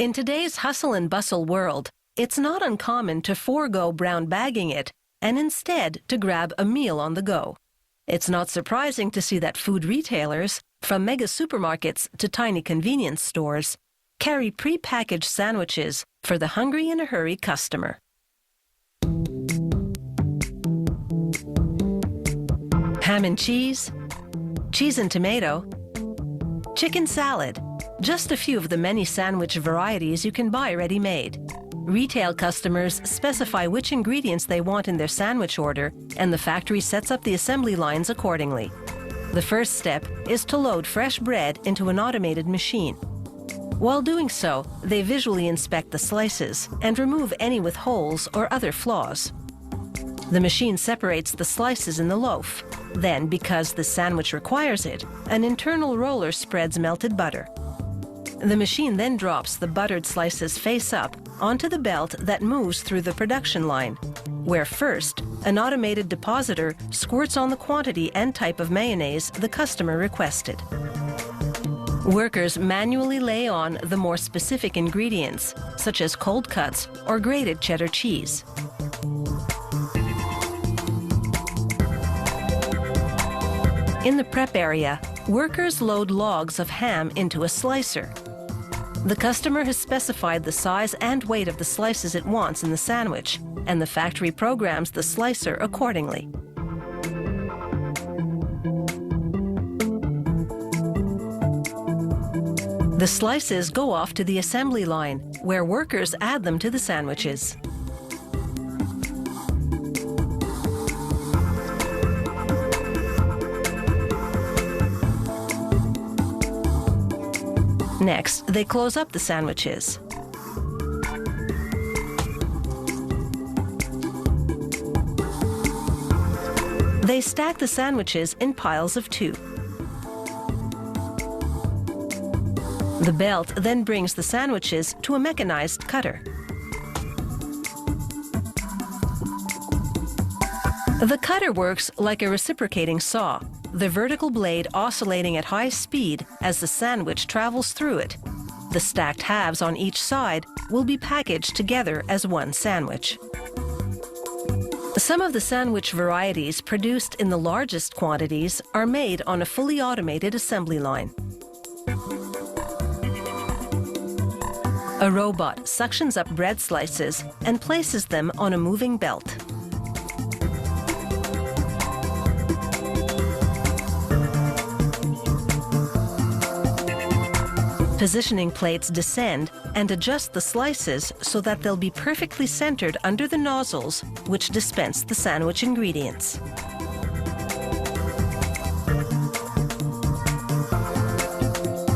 In today's hustle and bustle world, it's not uncommon to forego brown bagging it and instead to grab a meal on the go. It's not surprising to see that food retailers, from mega supermarkets to tiny convenience stores, carry pre-packaged sandwiches for the hungry in a hurry customer. Ham and cheese, cheese and tomato, chicken salad, just a few of the many sandwich varieties you can buy ready-made. Retail customers specify which ingredients they want in their sandwich order, and the factory sets up the assembly lines accordingly. The first step is to load fresh bread into an automated machine. While doing so, they visually inspect the slices and remove any with holes or other flaws. The machine separates the slices in the loaf. Then, because the sandwich requires it, an internal roller spreads melted butter. The machine then drops the buttered slices face up onto the belt that moves through the production line, where first, an automated depositor squirts on the quantity and type of mayonnaise the customer requested. Workers manually lay on the more specific ingredients, such as cold cuts or grated cheddar cheese. In the prep area, workers load logs of ham into a slicer. The customer has specified the size and weight of the slices it wants in the sandwich, and the factory programs the slicer accordingly. The slices go off to the assembly line, where workers add them to the sandwiches. Next, they close up the sandwiches. They stack the sandwiches in piles of 2. The belt then brings the sandwiches to a mechanized cutter. The cutter works like a reciprocating saw, the vertical blade oscillating at high speed as the sandwich travels through it. The stacked halves on each side will be packaged together as one sandwich. Some of the sandwich varieties produced in the largest quantities are made on a fully automated assembly line. A robot suctions up bread slices and places them on a moving belt. Positioning plates descend and adjust the slices so that they'll be perfectly centered under the nozzles which dispense the sandwich ingredients.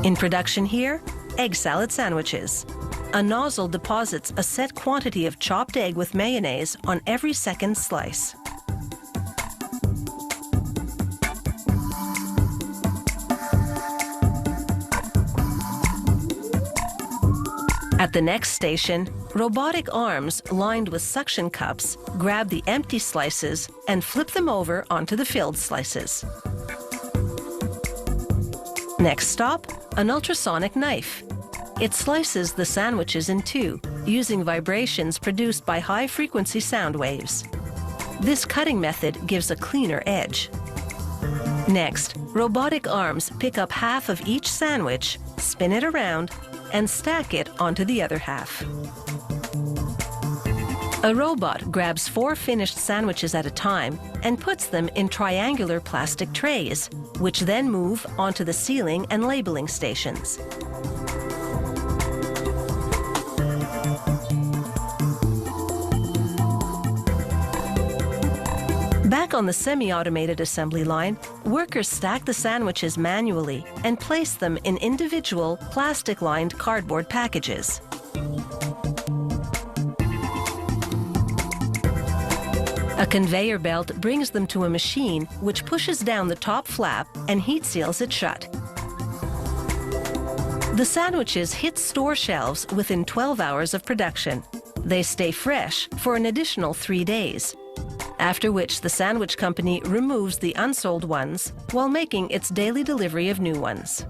In production here, egg salad sandwiches. A nozzle deposits a set quantity of chopped egg with mayonnaise on every second slice. At the next station, robotic arms lined with suction cups grab the empty slices and flip them over onto the filled slices. Next stop, an ultrasonic knife. It slices the sandwiches in 2, using vibrations produced by high-frequency sound waves. This cutting method gives a cleaner edge. Next, robotic arms pick up half of each sandwich, spin it around, and stack it onto the other half. A robot grabs 4 finished sandwiches at a time and puts them in triangular plastic trays, which then move onto the sealing and labeling stations. Back on the semi-automated assembly line, workers stack the sandwiches manually and place them in individual plastic-lined cardboard packages. A conveyor belt brings them to a machine which pushes down the top flap and heat seals it shut. The sandwiches hit store shelves within 12 hours of production. They stay fresh for an additional 3 days, after which the sandwich company removes the unsold ones while making its daily delivery of new ones.